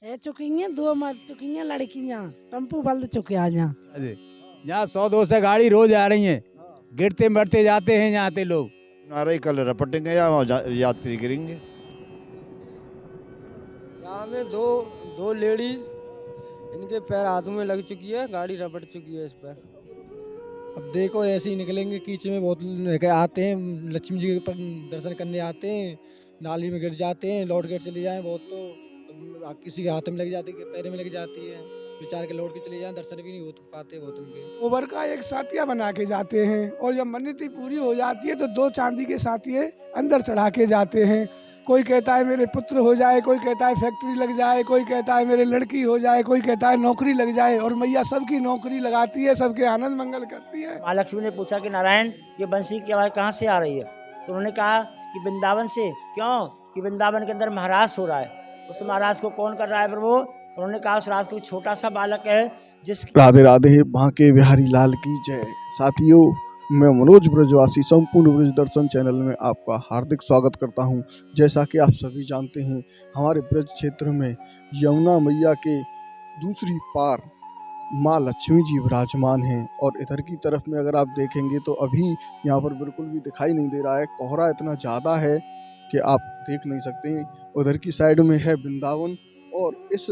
है चुकी हैं, 2 मर चुकी हैं लड़कियां, टम्पू बल चुके हैं यहाँ। यहाँ 100-200 गाड़ी रोज आ रही हैं, गिरते मरते जाते हैं यहाँ पे लोग। नारे कल रपटेंगे या वहाँ यात्री गिरेंगे। यहाँ में दो लेडीज, इनके पैर हाथों में लग चुकी है, गाड़ी रपट चुकी है इस पर। अब देखो ऐसे ही निकलेंगे, कीचड़ में बहुत आते हैं, लक्ष्मी जी के दर्शन करने आते हैं, नाली में गिर जाते हैं, लौट कर चले जाएं। बहुत तो किसी के हाथ में लग जाती है, पैर में लग जाती है, बेचारे के लौट के चले जाएं, दर्शन भी नहीं हो पाते बहुत उनके। गोबर का एक साथिया बना के जाते हैं और जब मन्नती पूरी हो जाती है तो 2 चांदी के साथिये अंदर चढ़ा के जाते हैं। कोई कहता है मेरे पुत्र हो जाए, कोई कहता है फैक्ट्री लग जाए, कोई कहता है मेरे लड़की हो जाए, कोई कहता है नौकरी लग जाए। और मैया सबकी नौकरी लगाती है, सबके आनंद मंगल करती है। माँ लक्ष्मी ने पूछा कि नारायण ये बंसी की आवाज़ कहाँ से आ रही है, तो उन्होंने कहा कि वृंदावन से। क्यों? कि वृंदावन के अंदर महाराज हो रहा है। उस महाराज को कौन कर रहा है प्रभु? उन्होंने कहा उस राज को छोटा सा बालक है जिस। राधे राधे, बांके बिहारी लाल की जय। साथियों, मैं मनोज ब्रजवासी संपूर्ण ब्रज दर्शन चैनल में आपका हार्दिक स्वागत करता हूं। जैसा कि आप सभी जानते हैं, हमारे ब्रज क्षेत्र में यमुना मैया के दूसरी पार माँ लक्ष्मी जी विराजमान हैं। और इधर की तरफ में अगर आप देखेंगे तो अभी यहाँ पर बिल्कुल भी दिखाई नहीं दे रहा है, कोहरा इतना ज़्यादा है कि आप देख नहीं सकते। उधर की साइड में है वृंदावन और इस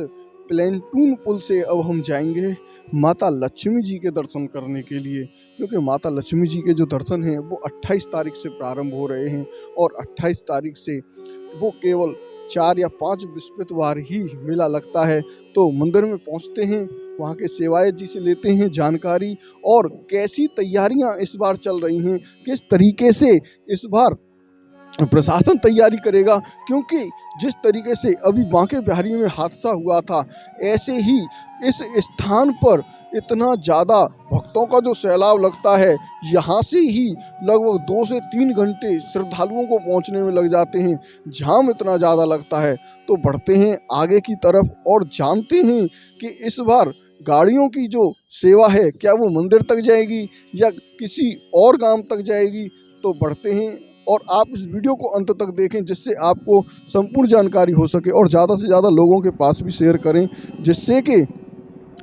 प्लेटून पुल से अब हम जाएंगे माता लक्ष्मी जी के दर्शन करने के लिए, क्योंकि माता लक्ष्मी जी के जो दर्शन हैं वो 28 तारीख से प्रारंभ हो रहे हैं और 28 तारीख से वो केवल 4 या 5 बृहस्पतिवार ही मेला लगता है। तो मंदिर में पहुंचते हैं, वहाँ के सेवायत जी से लेते हैं जानकारी और कैसी तैयारियां इस बार चल रही हैं, किस तरीके से इस बार प्रशासन तैयारी करेगा। क्योंकि जिस तरीके से अभी बांके बिहारी में हादसा हुआ था, ऐसे ही इस स्थान पर इतना ज़्यादा भक्तों का जो सैलाब लगता है, यहाँ से ही लगभग 2 से 3 घंटे श्रद्धालुओं को पहुँचने में लग जाते हैं। जाम इतना ज़्यादा लगता है। तो बढ़ते हैं आगे की तरफ और जानते हैं कि इस बार गाड़ियों की जो सेवा है, क्या वो मंदिर तक जाएगी या किसी और गांव तक जाएगी। तो बढ़ते हैं और आप इस वीडियो को अंत तक देखें, जिससे आपको संपूर्ण जानकारी हो सके और ज़्यादा से ज़्यादा लोगों के पास भी शेयर करें, जिससे कि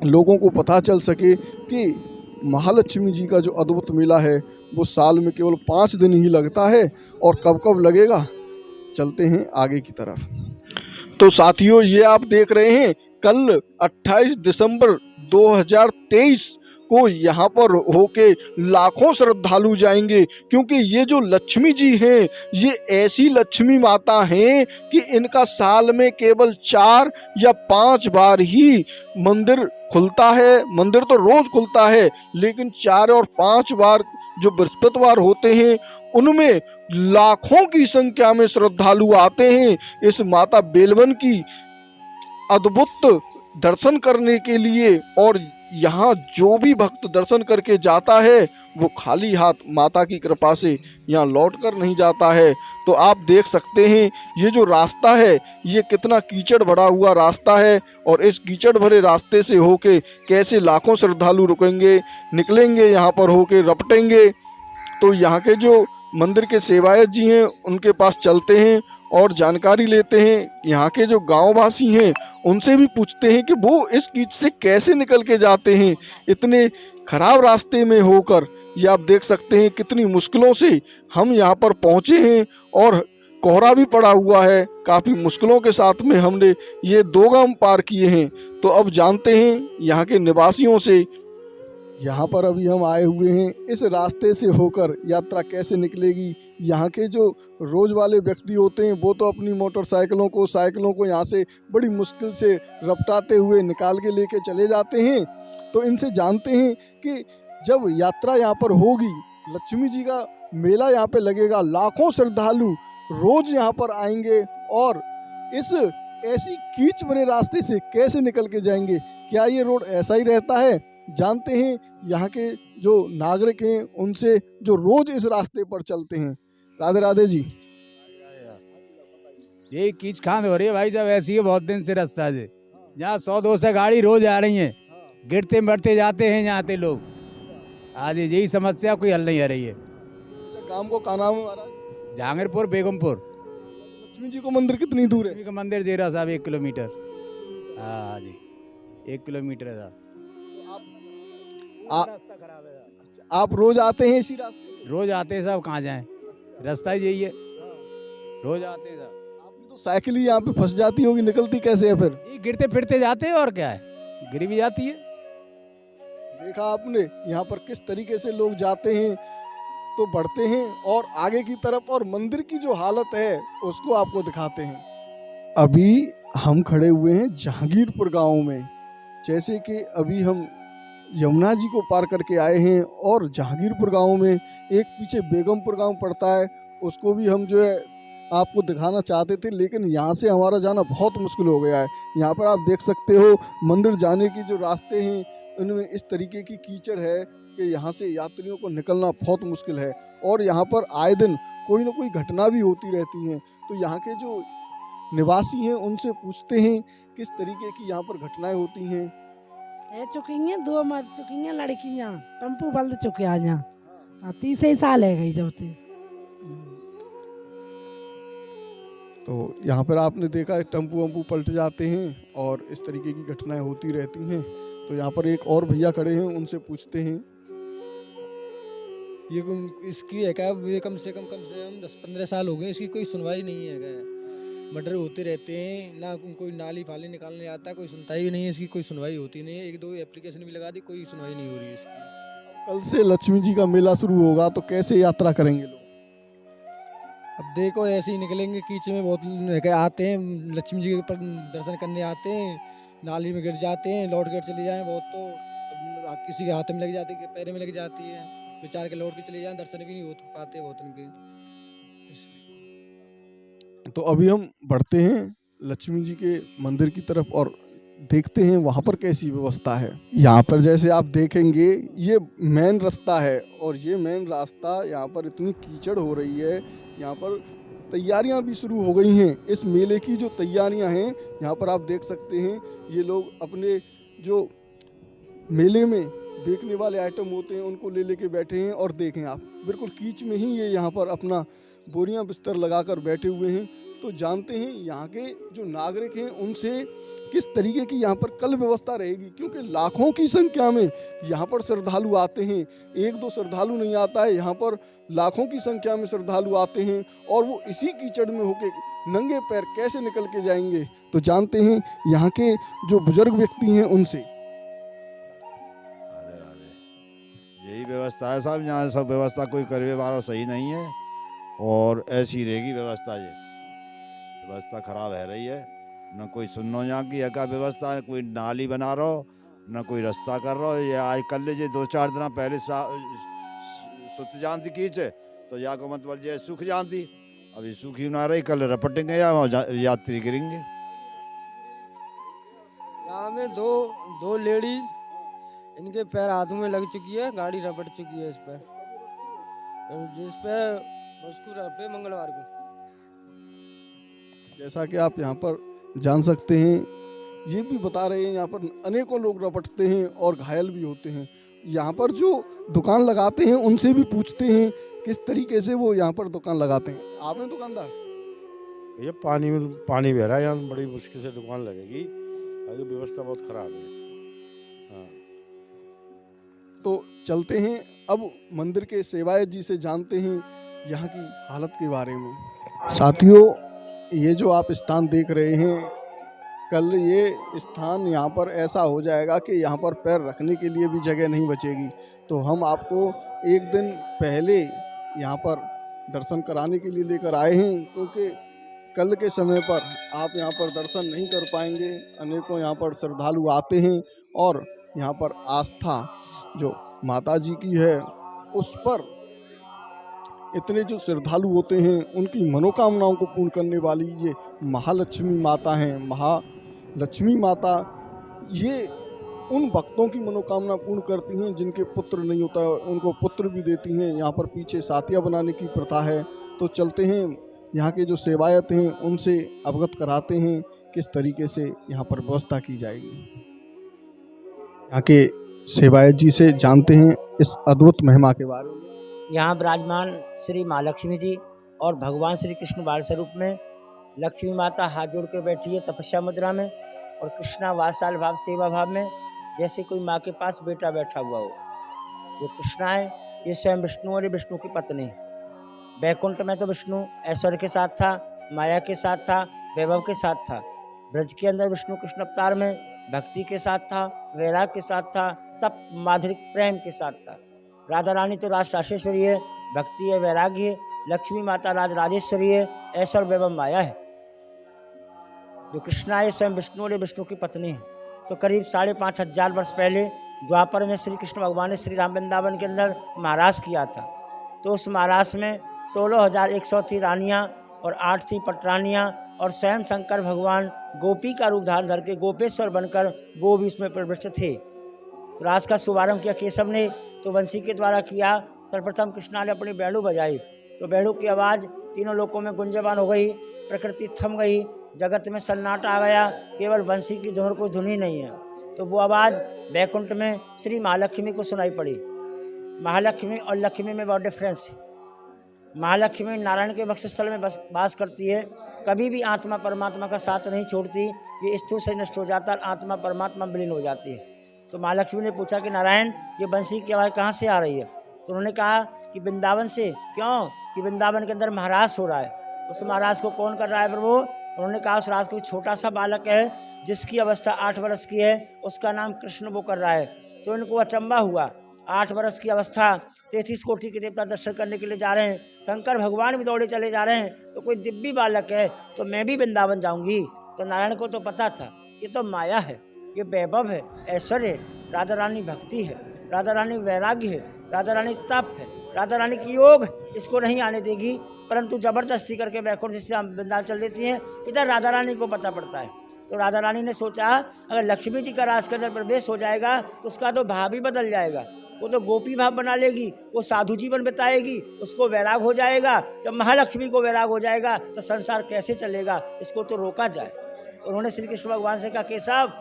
लोगों को पता चल सके कि महालक्ष्मी जी का जो अद्भुत मेला है वो साल में केवल 5 दिन ही लगता है और कब कब लगेगा। चलते हैं आगे की तरफ। तो साथियों, ये आप देख रहे हैं कल 28 दिसंबर 2023 को यहाँ पर होके लाखों श्रद्धालु जाएंगे, क्योंकि ये जो लक्ष्मी जी हैं ये ऐसी लक्ष्मी माता हैं कि इनका साल में केवल 4 या 5 बार ही मंदिर खुलता है। मंदिर तो रोज खुलता है, लेकिन 4 और 5 बार जो बृहस्पतिवार होते हैं उनमें लाखों की संख्या में श्रद्धालु आते हैं इस माता बेलवन की अद्भुत दर्शन करने के लिए। और यहाँ जो भी भक्त दर्शन करके जाता है वो खाली हाथ माता की कृपा से यहाँ लौट कर नहीं जाता है। तो आप देख सकते हैं ये जो रास्ता है ये कितना कीचड़ भरा हुआ रास्ता है, और इस कीचड़ भरे रास्ते से होके कैसे लाखों श्रद्धालु रुकेंगे, निकलेंगे, यहाँ पर होके रपटेंगे। तो यहाँ के जो मंदिर के सेवायत जी हैं उनके पास चलते हैं और जानकारी लेते हैं। यहाँ के जो गांववासी हैं उनसे भी पूछते हैं कि वो इस कीच से कैसे निकल के जाते हैं इतने खराब रास्ते में होकर। ये आप देख सकते हैं कितनी मुश्किलों से हम यहाँ पर पहुँचे हैं और कोहरा भी पड़ा हुआ है। काफ़ी मुश्किलों के साथ में हमने ये 2 गांव पार किए हैं। तो अब जानते हैं यहाँ के निवासियों से। यहाँ पर अभी हम आए हुए हैं, इस रास्ते से होकर यात्रा कैसे निकलेगी। यहाँ के जो रोज वाले व्यक्ति होते हैं वो तो अपनी मोटरसाइकिलों को, साइकिलों को यहाँ से बड़ी मुश्किल से रपटाते हुए निकाल के लेके चले जाते हैं। तो इनसे जानते हैं कि जब यात्रा यहाँ पर होगी, लक्ष्मी जी का मेला यहाँ पे लगेगा, लाखों श्रद्धालु रोज यहाँ पर आएंगे और इस ऐसी कीच भरे रास्ते से कैसे निकल के जाएंगे। क्या ये रोड ऐसा ही रहता है? जानते हैं यहाँ के जो नागरिक हैं उनसे, जो रोज इस रास्ते पर चलते हैं। राधे राधे जी। यही कीच खान हो रही है भाई साहब, ऐसी है बहुत दिन से रास्ता है। यहाँ 100-200 गाड़ी रोज आ रही हैं, गिरते मरते जाते हैं यहाँ पे लोग। आज यही समस्या कोई हल नहीं आ रही है। गांव को का नाम है महाराज? जहांगीरपुर बेगमपुर। लक्ष्मी जी को मंदिर कितनी दूर है? लक्ष्मी का मंदिर जेरा साहब 1 किलोमीटर। हाँ जी, 1 किलोमीटर था। आप रास्ता खराब है साहब। आप रोज आते हैं इसी रास्ते से? रोज आते हैं साहब, कहाँ जाएं, रास्ता ही यही है, रोज आते हैं साहब। आपकी तो साइकिल ही यहाँ पे फंस जाती होगी, निकलती कैसे है फिर? जी गिरते फिरते जाते हैं, और क्या है, गिर भी जाती है। देखा आपने यहाँ पर किस तरीके से लोग जाते हैं तो बढ़ते हैं और आगे की तरफ, और मंदिर की जो हालत है उसको आपको दिखाते हैं। अभी हम खड़े हुए हैं जहांगीरपुर गांव में। जैसे कि अभी हम यमुना जी को पार करके आए हैं और जहांगीरपुर गांव में एक पीछे बेगमपुर गांव पड़ता है, उसको भी हम जो है आपको दिखाना चाहते थे, लेकिन यहाँ से हमारा जाना बहुत मुश्किल हो गया है। यहाँ पर आप देख सकते हो मंदिर जाने की जो रास्ते हैं उनमें इस तरीके की कीचड़ है कि यहाँ से यात्रियों को निकलना बहुत मुश्किल है, और यहाँ पर आए दिन कोई ना कोई घटना भी होती रहती हैं। तो यहाँ के जो निवासी हैं उनसे पूछते हैं किस तरीके की यहाँ पर घटनाएं होती हैं। रह चुकी हैं, 2 मर चुकी हैं लड़कियां, टम्पू बल्द चुके आज यहाँ 30 साल है गई जब से। तो यहाँ पर आपने देखा है टम्पू वम्पू पलट जाते हैं और इस तरीके की घटनाएं होती रहती हैं। तो यहाँ पर एक और भैया खड़े हैं, उनसे पूछते हैं। ये इसकी है क्या, ये कम से कम 10-15 साल हो गए, इसकी कोई सुनवाई नहीं है क्या। मर्डर होते रहते हैं, ना कोई नाली फाली निकालने आता, कोई सुनता ही नहीं है, इसकी कोई सुनवाई होती नहीं है। 1-2 एप्लीकेशन भी लगा दी, कोई सुनवाई नहीं हो रही है इसकी। कल से लक्ष्मी जी का मेला शुरू होगा तो कैसे यात्रा करेंगे लोग? अब देखो ऐसे ही निकलेंगे, कीचे में बहुत आते हैं, लक्ष्मी जी के दर्शन करने आते हैं, नाली में गिर जाते हैं, लौट कर चले जाएं। बहुत तो किसी के हाथ में लग जाती है, पैर में लग जाती है, बेचारे के लौट के चले जाएं, दर्शन भी नहीं हो पाते बहुत उनके। तो अभी हम बढ़ते हैं लक्ष्मी जी के मंदिर की तरफ और देखते हैं वहाँ पर कैसी व्यवस्था है। यहाँ पर जैसे आप देखेंगे ये मेन रास्ता है, और ये मेन रास्ता यहाँ पर इतनी कीचड़ हो रही है, यहाँ पर तैयारियां भी शुरू हो गई हैं। इस मेले की जो तैयारियां हैं यहाँ पर आप देख सकते हैं, ये लोग अपने जो मेले में बेचने वाले आइटम होते हैं उनको ले लेके बैठे हैं, और देखें आप बिल्कुल कीच में ही ये यहाँ पर अपना बोरियां बिस्तर लगाकर बैठे हुए हैं। तो जानते हैं यहाँ के जो नागरिक हैं उनसे किस तरीके की यहाँ पर कल व्यवस्था रहेगी, क्योंकि लाखों की संख्या में यहाँ पर श्रद्धालु आते हैं। 1-2 श्रद्धालु नहीं आता है, यहाँ पर लाखों की संख्या में श्रद्धालु आते हैं, और वो इसी कीचड़ में होके नंगे पैर कैसे निकल के जाएंगे। तो जानते हैं यहाँ के जो बुजुर्ग व्यक्ति हैं उनसे। राधे राधे, यही व्यवस्था है साहब, यहाँ सब व्यवस्था कोई करवे वाला सही नहीं है, और ऐसी रहेगी व्यवस्था। ये व्यवस्था खराब है रही है, न कोई सुनो यहाँ की है का व्यवस्था, कोई नाली बना रहा हो, न कोई रास्ता कर रहा हो। ये आज कल लीजिए 2-4 दिन पहले सुख जानती कीच, तो या को मतलब ये सूख जानती, अभी सूखी ना रही, कल रपटेंगे या यात्री गिरेंगे। यहाँ में दो लेडीज, इनके पैर हाथों में लग चुकी है, गाड़ी रपट चुकी है इस पर, जिस पे मस्कुरा पे मंगलवार को। जैसा कि आप यहाँ पर जान सकते हैं, ये भी बता रहे हैं यहाँ पर अनेकों लोग रपटते हैं और घायल भी होते हैं। यहाँ पर जो दुकान लगाते हैं उनसे भी पूछते हैं किस तरीके से वो यहाँ पर दुकान लगाते हैं। आप हैं दुकानदार? ये पानी में पानी बह रहा है, यहाँ बड़ी मुश्किल से दुकान लगेगी, आगे व्यवस्था बहुत खराब है। हाँ। तो चलते हैं अब मंदिर के सेवायत जी से जानते हैं यहाँ की हालत के बारे में। साथियों, ये जो आप स्थान देख रहे हैं, कल ये स्थान यहाँ पर ऐसा हो जाएगा कि यहाँ पर पैर रखने के लिए भी जगह नहीं बचेगी। तो हम आपको एक दिन पहले यहाँ पर दर्शन कराने के लिए लेकर आए हैं, क्योंकि कल के समय पर आप यहाँ पर दर्शन नहीं कर पाएंगे। अनेकों यहाँ पर श्रद्धालु आते हैं और यहाँ पर आस्था जो माता जी की है उस पर इतने जो श्रद्धालु होते हैं उनकी मनोकामनाओं को पूर्ण करने वाली ये महालक्ष्मी माता हैं। महालक्ष्मी माता ये उन भक्तों की मनोकामना पूर्ण करती हैं जिनके पुत्र नहीं होता, उनको पुत्र भी देती हैं। यहाँ पर पीछे साथिया बनाने की प्रथा है। तो चलते हैं यहाँ के जो सेवायत हैं उनसे अवगत कराते हैं किस तरीके से यहाँ पर व्यवस्था की जाएगी। यहाँ के सेवायत जी से जानते हैं इस अद्भुत महिमा के बारे में। यहाँ विराजमान श्री महालक्ष्मी जी और भगवान श्री कृष्ण बाल स्वरूप में लक्ष्मी माता हाथ जोड़ कर बैठी है तपस्या मुद्रा में, और कृष्णा वात्सल भाव सेवा भाव में जैसे कोई माँ के पास बेटा बैठा हुआ हो। जो कृष्णा है ये स्वयं विष्णु और ये विष्णु की पत्नी। बैकुंठ में तो विष्णु ऐश्वर्य के साथ था, माया के साथ था, वैभव के साथ था। ब्रज के अंदर विष्णु कृष्ण अवतार में भक्ति के साथ था, वैराग के साथ था, तप माधुर्य प्रेम के साथ था। राधा रानी तो राज राजेश्वरी है, भक्ति है, वैराग्य है। लक्ष्मी माता राज राजेश्वरी है, ऐश्वर्य वैभव माया है। जो कृष्णा है स्वयं विष्णु और विष्णु की पत्नी है। तो करीब 5,500 वर्ष पहले द्वापर में श्री कृष्ण भगवान ने श्री राम वृंदावन के अंदर महाराज किया था। तो उस महाराज में 16,100 थी रानियाँ और 8 थी पटरानियाँ, और स्वयं शंकर भगवान गोपी का रूप धारण धर के गोपेश्वर बनकर वो भी उसमें प्रविष्ट थे। तो रास का शुभारंभ किया केशव ने, तो वंशी के द्वारा किया। सर्वप्रथम कृष्णा ने अपनी बैलू बजाई, तो बैलू की आवाज़ तीनों लोकों में गुंजयमान हो गई, प्रकृति थम गई, जगत में सन्नाटा आ गया, केवल वंशी की धुन को धुन ही नहीं है। तो वो आवाज़ बैकुंठ में श्री महालक्ष्मी को सुनाई पड़ी। महालक्ष्मी और लक्ष्मी में बहुत डिफरेंस है। महालक्ष्मी नारायण के वक्षस्थल में वास करती है, कभी भी आत्मा परमात्मा का साथ नहीं छोड़ती। ये स्थूल से नष्ट हो जाता है, आत्मा परमात्मा विलीन हो जाती है। तो महालक्ष्मी ने पूछा कि नारायण ये बंसी की आवाज़ कहाँ से आ रही है? तो उन्होंने कहा कि वृंदावन से। क्यों? कि वृंदावन के अंदर महाराज हो रहा है। उस महाराज को कौन कर रहा है प्रभु? उन्होंने कहा उस राज को छोटा सा बालक है जिसकी अवस्था 8 वर्ष की है, उसका नाम कृष्ण वो कर रहा है। तो इनको अचंबा हुआ, 8 वर्ष की अवस्था, 33 कोटि के देवता दर्शन करने के लिए जा रहे हैं, शंकर भगवान भी दौड़े चले जा रहे हैं, तो कोई दिव्य बालक है तो मैं भी वृंदावन जाऊंगी। तो नारायण को तो पता था ये तो माया है, ये वैभव है, ऐश्वर्य है, राधा रानी भक्ति है, राधा रानी वैराग्य है, राधा रानी तप है, राधा रानी की योग इसको नहीं आने देगी, परंतु जबरदस्ती करके बैकुंठ से वृंदावन चल देती हैं। इधर राधा रानी को पता पड़ता है। तो राधा रानी ने सोचा अगर लक्ष्मी जी का राज के अंदर प्रवेश हो जाएगा तो उसका तो भाव ही बदल जाएगा, वो तो गोपी भाव बना लेगी, वो साधु जीवन बिताएगी, उसको वैराग हो जाएगा। जब महालक्ष्मी को वैराग हो जाएगा तो संसार कैसे चलेगा, इसको तो रोका जाए। उन्होंने श्री कृष्ण भगवान से कहा केशव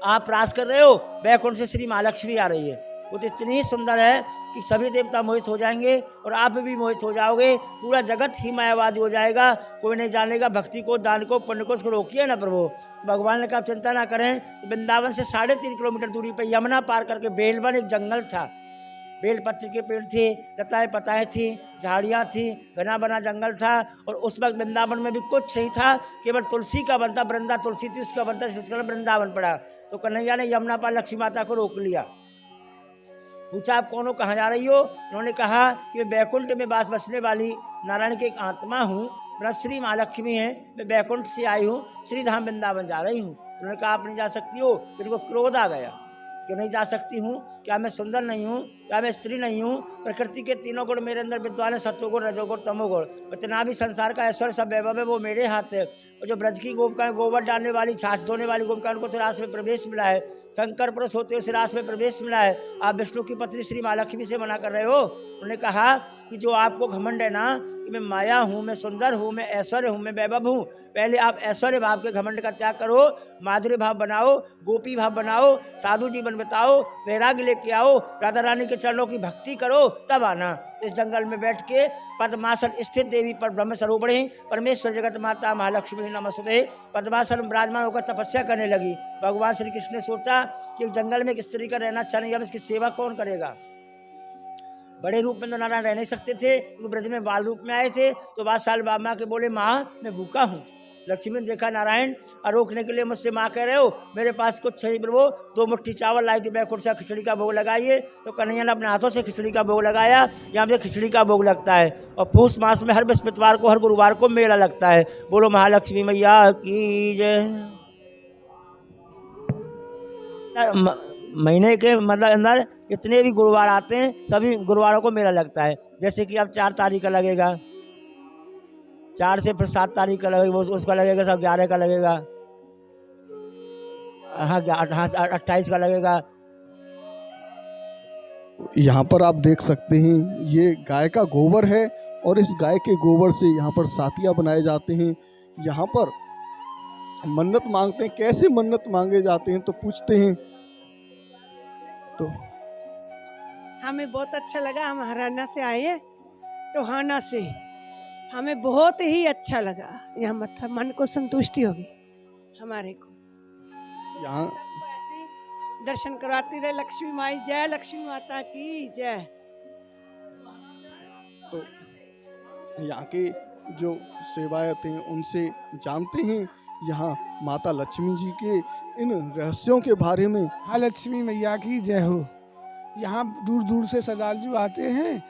आप राज कर रहे हो, बैकुंठ से श्री महालक्ष्मी आ रही है, वो तो इतनी सुंदर है कि सभी देवता मोहित हो जाएंगे और आप भी मोहित हो जाओगे, पूरा जगत ही मायावादी हो जाएगा, कोई नहीं जानेगा भक्ति को, दान को, पुण्य को। उसको रोकिए ना प्रभु। भगवान ने कहा चिंता ना करें। वृंदावन से 3.5 किलोमीटर दूरी पर यमुना पार करके बेलवन एक जंगल था, बेलपत्र के पेड़ थे, लताएं पताएं थी, झाड़ियाँ थी, घना बना जंगल था। और उस वक्त वृंदावन में भी कुछ नहीं था, केवल तुलसी का बनता, वृंदा तुलसी थी, उसका बनता, उसका वृंदावन पड़ा। तो कन्हैया ने यमुना पार लक्ष्मी माता को रोक लिया, पूछा आप कौन हो, कहाँ जा रही हो? उन्होंने कहा कि मैं बैकुंठ में वास बसने वाली नारायण की एक आत्मा हूँ, मेरा श्री महालक्ष्मी है, मैं बैकुंठ से आई हूँ, श्री धाम वृंदावन जा रही हूँ। उन्होंने कहा आप नहीं जा सकती हो। तो उनको क्रोध आ गया, क्यों नहीं जा सकती हूँ? क्या मैं सुंदर नहीं हूँ? क्या मैं स्त्री नहीं हूँ? प्रकृति के तीनों गुण मेरे अंदर विद्वान है, सत्वगुण, रजोगुण, तमोगुण। इतना भी संसार का ऐश्वर्य सब वैभव है वो मेरे हाथ है। और जो ब्रज की गोपिकाएं, गोबर डालने वाली, छाछ धोने वाली गोपिकाएं, उनको तो रास में प्रवेश मिला है, शंकर पुरुष होते उस रास में प्रवेश मिला है। आप विष्णु की पत्नी श्री महालक्ष्मी से मना कर रहे हो। उन्होंने कहा कि जो आपको घमंड है ना कि मैं माया हूँ, मैं सुंदर हूँ, मैं ऐश्वर्य हूँ, मैं वैभव हूँ, पहले आप ऐश्वर्य भाव के घमंड का त्याग करो, माधुर्य भाव बनाओ, गोपी भाव बनाओ, साधु जीवन बताओ, वैराग्य लेके आओ, राधा रानी के चरणों की भक्ति करो, तब आना। तो इस जंगल में बैठ के पद्मासन स्थित देवी पर ब्रह्म स्वरूपिणी परमेश्वर जगत माता महालक्ष्मी नमस्ते पद्मासन विराजमान होकर तपस्या करने लगी। भगवान श्री कृष्ण ने सोचा कि जंगल में एक स्त्री का रहना अच्छा नहीं, अब इसकी सेवा कौन करेगा? बड़े रूप में तो नारायण रह नहीं सकते थे, क्योंकि ब्रज में बाल रूप में आए थे। तो बाद साल बाबा के बोले माँ मैं भूखा हूँ। लक्ष्मी ने देखा नारायण और रोकने के लिए मुझसे माँ कह रहे हो, मेरे पास कुछ नहीं प्रभु। 2 मुट्ठी चावल लाई थी बैकुंठ से, खिचड़ी का भोग लगाइए। तो कन्हैया ने अपने हाथों से खिचड़ी का भोग लगाया। यहाँ पे खिचड़ी का भोग लगता है और पूस मास में हर बृहस्पतिवार को, हर गुरुवार को मेला लगता है। बोलो महालक्ष्मी मैया की जय। महीने के मतलब अंदर जितने भी गुरुवार आते हैं सभी गुरुवारों को मेला लगता है। जैसे कि अब 4 तारीख का लगेगा, 4 से फिर 7 तारीख का लगेगा, उसका लगेगा, सब 11 का लगेगा, हाँ 28 का लगेगा। यहाँ पर आप देख सकते हैं ये गाय का गोबर है और इस गाय के गोबर से यहाँ पर सातिया बनाए जाते हैं। यहाँ पर मन्नत मांगते हैं। कैसे मन्नत मांगे जाते हैं तो पूछते हैं तो हमें बहुत अच्छा लगा। हम हरियाणा से आए हैं, टोहाना से। हमें बहुत ही अच्छा लगा। यहाँ मन को संतुष्टि होगी हमारे को। यहाँ ऐसे ही दर्शन करवाती रहे। लक्ष्मी माई जय, लक्ष्मी माता की जय। तो यहाँ के जो सेवायत हैं उनसे जानते हैं यहाँ माता लक्ष्मी जी के इन रहस्यों के बारे में। हाँ, लक्ष्मी मैया की जय हो। यहाँ दूर दूर से श्रद्धालु आते हैं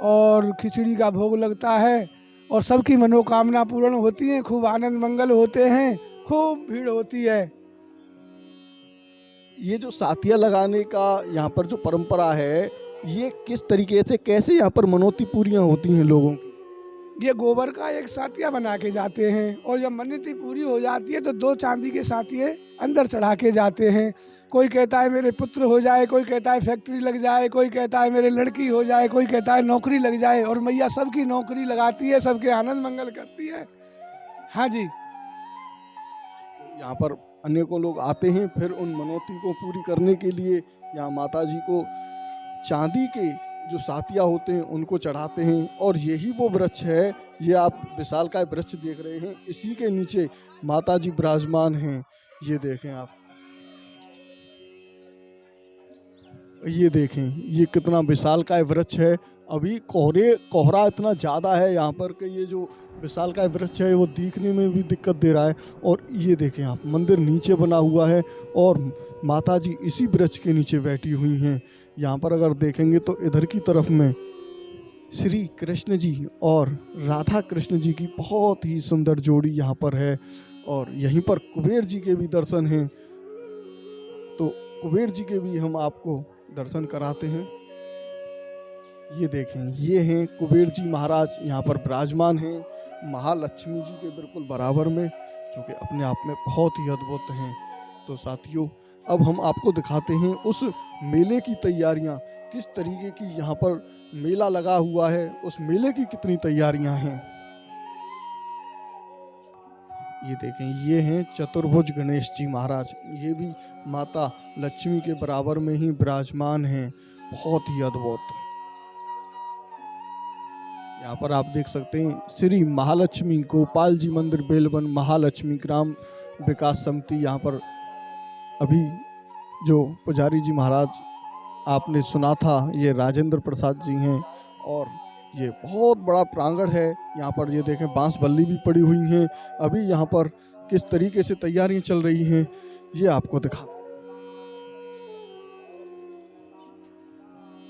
और खिचड़ी का भोग लगता है और सबकी मनोकामना पूर्ण होती है। खूब आनंद मंगल होते हैं, खूब भीड़ होती है। ये जो साथिया लगाने का यहाँ पर जो परंपरा है, ये किस तरीके से, कैसे यहाँ पर मनौती पूरियाँ होती हैं लोगों की? ये गोबर का एक साथिया बना के जाते हैं और जब मन्नती पूरी हो जाती है तो 2 चांदी के साथिये अंदर चढ़ा के जाते हैं। कोई कहता है मेरे पुत्र हो जाए, कोई कहता है फैक्ट्री लग जाए, कोई कहता है मेरे लड़की हो जाए, कोई कहता है नौकरी लग जाए। और मैया सबकी नौकरी लगाती है, सबके आनंद मंगल करती है। हाँ जी, यहाँ पर अनेकों लोग आते हैं, फिर उन मनौती को पूरी करने के लिए यहाँ माता जी को चांदी के जो साथिया होते हैं उनको चढ़ाते हैं। और यही वो वृक्ष है, ये आप विशालकाय वृक्ष देख रहे हैं, इसी के नीचे माता जी विराजमान हैं। ये देखें आप, ये देखें ये कितना विशालकाय वृक्ष है। अभी कोहरा इतना ज़्यादा है यहाँ पर कि ये जो विशालकाय वृक्ष है वो दिखने में भी दिक्कत दे रहा है। और ये देखें आप, मंदिर नीचे बना हुआ है और माता जी इसी वृक्ष के नीचे बैठी हुई हैं। यहाँ पर अगर देखेंगे तो इधर की तरफ में श्री कृष्ण जी और राधा कृष्ण जी की बहुत ही सुंदर जोड़ी यहाँ पर है। और यहीं पर कुबेर जी के भी दर्शन हैं, तो कुबेर जी के भी हम आपको दर्शन कराते हैं। ये देखें, ये हैं कुबेर जी महाराज, यहाँ पर विराजमान हैं महालक्ष्मी जी के बिल्कुल बराबर में, जो कि अपने आप में बहुत ही अद्भुत हैं। तो साथियों, अब हम आपको दिखाते हैं उस मेले की तैयारियां, किस तरीके की यहाँ पर मेला लगा हुआ है, उस मेले की कितनी तैयारियां हैं। ये देखें, ये हैं चतुर्भुज गणेश जी महाराज, ये भी माता लक्ष्मी के बराबर में ही विराजमान हैं, बहुत ही अद्भुत। यहाँ पर आप देख सकते हैं श्री महालक्ष्मी गोपाल जी मंदिर बेलवन महालक्ष्मी ग्राम विकास समिति। यहाँ पर अभी जो पुजारी जी महाराज आपने सुना था, ये राजेंद्र प्रसाद जी हैं। और ये बहुत बड़ा प्रांगण है, यहाँ पर ये देखें बांस बल्ली भी पड़ी हुई हैं। अभी यहाँ पर किस तरीके से तैयारियां चल रही हैं ये आपको दिखा।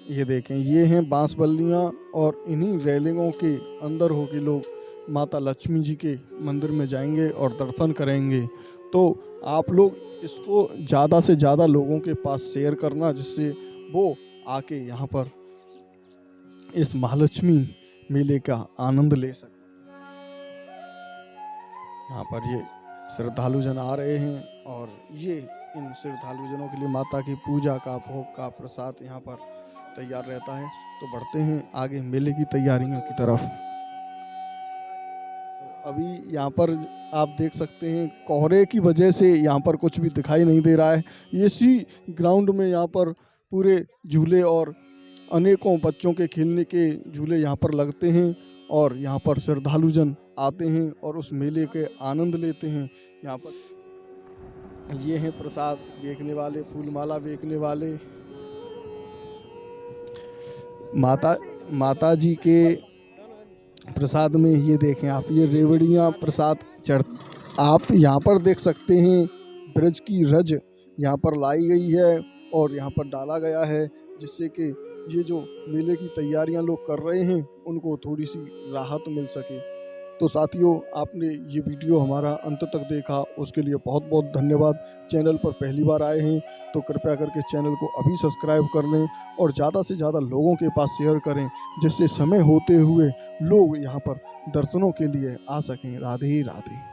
ये देखें, ये हैं बांस बल्लियाँ और इन्हीं रेलिंगों के अंदर होके लोग माता लक्ष्मी जी के मंदिर में जाएंगे और दर्शन करेंगे। तो आप लोग इसको ज़्यादा से ज़्यादा लोगों के पास शेयर करना, जिससे वो आके यहाँ पर इस महालक्ष्मी मेले का आनंद ले सके। यहाँ पर ये श्रद्धालुजन आ रहे हैं और ये इन श्रद्धालुजनों के लिए माता की पूजा का भोग का प्रसाद यहाँ पर तैयार रहता है। तो बढ़ते हैं आगे मेले की तैयारियों की तरफ। अभी यहाँ पर आप देख सकते हैं कोहरे की वजह से यहाँ पर कुछ भी दिखाई नहीं दे रहा है। इसी ग्राउंड में यहाँ पर पूरे झूले और अनेकों बच्चों के खेलने के झूले यहाँ पर लगते हैं और यहाँ पर श्रद्धालुजन आते हैं और उस मेले के आनंद लेते हैं। यहाँ पर ये हैं प्रसाद बेचने वाले, फूलमाला बेचने वाले। माता जी के प्रसाद में ये देखें आप, ये रेवड़ियाँ प्रसाद चढ़, आप यहाँ पर देख सकते हैं ब्रज की रज यहाँ पर लाई गई है और यहाँ पर डाला गया है, जिससे कि ये जो मेले की तैयारियां लोग कर रहे हैं उनको थोड़ी सी राहत मिल सके। तो साथियों, आपने ये वीडियो हमारा अंत तक देखा, उसके लिए बहुत बहुत धन्यवाद। चैनल पर पहली बार आए हैं तो कृपया करके चैनल को अभी सब्सक्राइब कर लें और ज़्यादा से ज़्यादा लोगों के पास शेयर करें, जिससे समय होते हुए लोग यहाँ पर दर्शनों के लिए आ सकें। राधे राधे।